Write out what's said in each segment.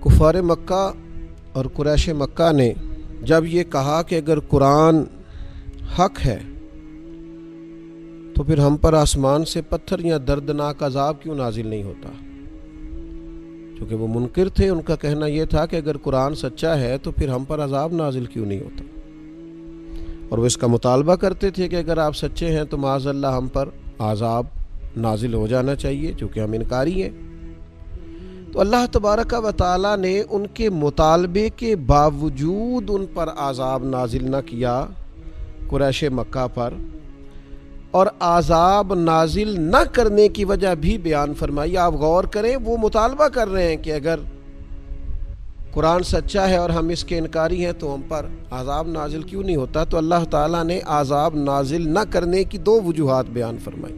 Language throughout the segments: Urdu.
کفار مکہ اور قریش مکہ نے جب یہ کہا کہ اگر قرآن حق ہے تو پھر ہم پر آسمان سے پتھر یا دردناک عذاب کیوں نازل نہیں ہوتا، چونکہ وہ منکر تھے، ان کا کہنا یہ تھا کہ اگر قرآن سچا ہے تو پھر ہم پر عذاب نازل کیوں نہیں ہوتا، اور وہ اس کا مطالبہ کرتے تھے کہ اگر آپ سچے ہیں تو معاذ اللہ ہم پر عذاب نازل ہو جانا چاہیے، چونکہ ہم انکاری ہیں۔ تو اللہ تبارک و تعالیٰ نے ان کے مطالبے کے باوجود ان پر عذاب نازل نہ کیا قریش مکہ پر، اور عذاب نازل نہ کرنے کی وجہ بھی بیان فرمائی۔ آپ غور کریں، وہ مطالبہ کر رہے ہیں کہ اگر قرآن سچا ہے اور ہم اس کے انکاری ہیں تو ہم پر عذاب نازل کیوں نہیں ہوتا، تو اللہ تعالیٰ نے عذاب نازل نہ کرنے کی دو وجوہات بیان فرمائی۔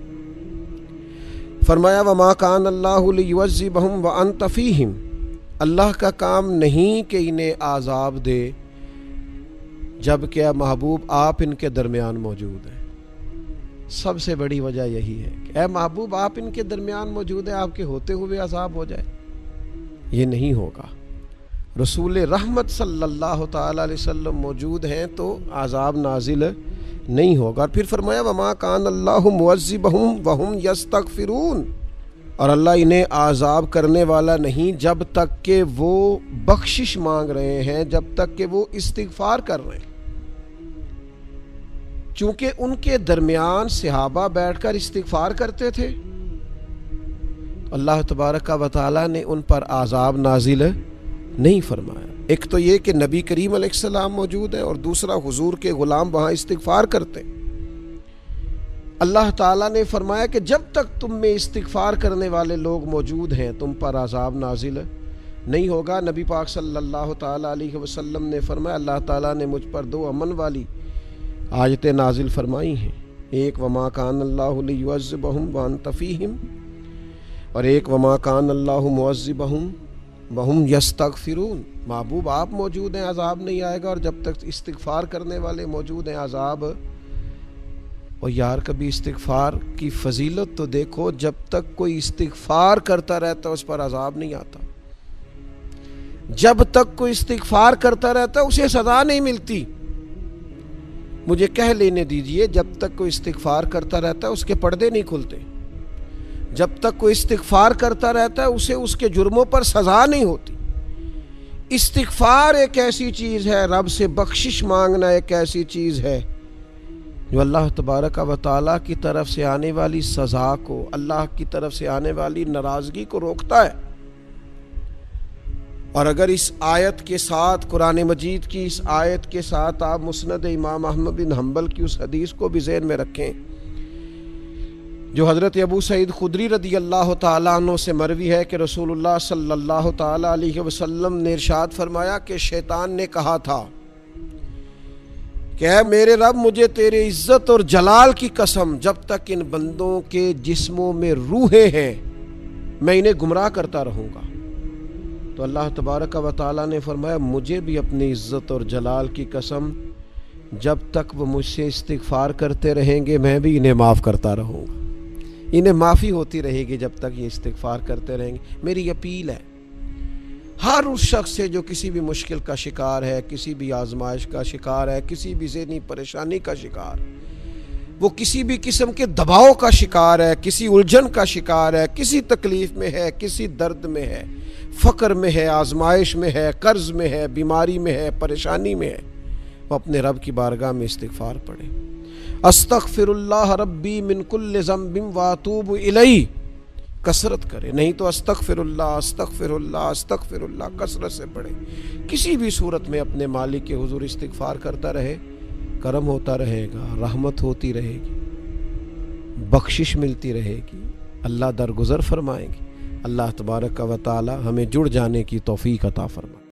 فرمایا وَمَا كَانَ اللَّهُ لِيُعَذِّبَهُمْ وَأَنْتَ فِيهِمْ، اللہ کا کام نہیں کہ انہیں عذاب دے جب کہ محبوب آپ ان کے درمیان موجود ہیں۔ سب سے بڑی وجہ یہی ہے کہ اے محبوب آپ ان کے درمیان موجود ہیں، آپ کے ہوتے ہوئے عذاب ہو جائے، یہ نہیں ہوگا۔ رسول رحمت صلی اللہ تعالی علیہ وسلم موجود ہیں تو عذاب نازل نہیں ہوگا۔ اور پھر فرمایا وَمَا كَانَ اللَّهُ مُعَذِّبَهُمْ وَهُمْ يَسْتَغْفِرُونَ، اور اللہ انہیں عذاب کرنے والا نہیں جب تک کہ وہ بخشش مانگ رہے ہیں، جب تک کہ وہ استغفار کر رہے ہیں، چونکہ ان کے درمیان صحابہ بیٹھ کر استغفار کرتے تھے، اللہ تبارک و تعالیٰ نے ان پر عذاب نازل نہیں فرمایا۔ ایک تو یہ کہ نبی کریم علیہ السلام موجود ہے، اور دوسرا حضور کے غلام وہاں استغفار کرتے۔ اللہ تعالیٰ نے فرمایا کہ جب تک تم میں استغفار کرنے والے لوگ موجود ہیں تم پر عذاب نازل نہیں ہوگا۔ نبی پاک صلی اللہ تعالیٰ علیہ وسلم نے فرمایا اللہ تعالیٰ نے مجھ پر دو امن والی آیتیں نازل فرمائی ہیں، ایک وَمَا كَانَ اللَّهُ لِيُعَذِّبَهُمْ وَأَنْتَ فِيهِمْ، اور ایک وَمَا كَانَ اللَّهُ مُعَذِّبَهُمْ وَهُمْ يَسْتَغْفِرُونَ، محبوب آپ موجود ہیں عذاب نہیں آئے گا، اور جب تک استغفار کرنے والے موجود ہیں عذاب۔ اور یار کبھی استغفار کی فضیلت تو دیکھو، جب تک کوئی استغفار کرتا رہتا اس پر عذاب نہیں آتا، جب تک کوئی استغفار کرتا رہتا اسے سزا نہیں ملتی۔ مجھے کہہ لینے دیجئے، جب تک کوئی استغفار کرتا رہتا ہے اس کے پردے نہیں کھلتے، جب تک کوئی استغفار کرتا رہتا ہے اسے اس کے جرموں پر سزا نہیں ہوتی۔ استغفار ایک ایسی چیز ہے، رب سے بخشش مانگنا ایک ایسی چیز ہے جو اللہ تبارک و تعالیٰ کی طرف سے آنے والی سزا کو، اللہ کی طرف سے آنے والی ناراضگی کو روکتا ہے۔ اور اگر اس آیت کے ساتھ، قرآن مجید کی اس آیت کے ساتھ آپ مسند امام احمد بن حنبل کی اس حدیث کو بھی ذہن میں رکھیں جو حضرت ابو سعید خدری رضی اللہ تعالیٰ عنہ سے مروی ہے کہ رسول اللہ صلی اللہ تعالیٰ علیہ وسلم نے ارشاد فرمایا کہ شیطان نے کہا تھا کہ اے میرے رب مجھے تیرے عزت اور جلال کی قسم، جب تک ان بندوں کے جسموں میں روحیں ہیں میں انہیں گمراہ کرتا رہوں گا۔ تو اللہ تبارک و تعالیٰ نے فرمایا مجھے بھی اپنی عزت اور جلال کی قسم، جب تک وہ مجھ سے استغفار کرتے رہیں گے میں بھی انہیں معاف کرتا رہوں گا، انہیں معافی ہوتی رہے گی جب تک یہ استغفار کرتے رہیں گے۔ میری اپیل ہے ہر اس شخص سے جو کسی بھی مشکل کا شکار ہے، کسی بھی آزمائش کا شکار ہے، کسی بھی ذہنی پریشانی کا شکار، وہ کسی بھی قسم کے دباؤ کا شکار ہے، کسی الجھن کا شکار ہے، کسی تکلیف میں ہے، کسی درد میں ہے، فقر میں ہے، آزمائش میں ہے، قرض میں ہے، بیماری میں ہے، پریشانی میں ہے، وہ اپنے رب کی بارگاہ میں استغفار پڑھے، استغفر اللہ ربی من کل ذنب واتوب الیہ، کثرت کرے، نہیں تو استغفر اللہ استغفر اللہ استغفر اللہ کثرت سے پڑھے۔ کسی بھی صورت میں اپنے مالک کے حضور استغفار کرتا رہے، کرم ہوتا رہے گا، رحمت ہوتی رہے گی، بخشش ملتی رہے گی، اللہ درگزر فرمائیں گے۔ اللہ تبارک و تعالی ہمیں جڑ جانے کی توفیق عطا فرمائے۔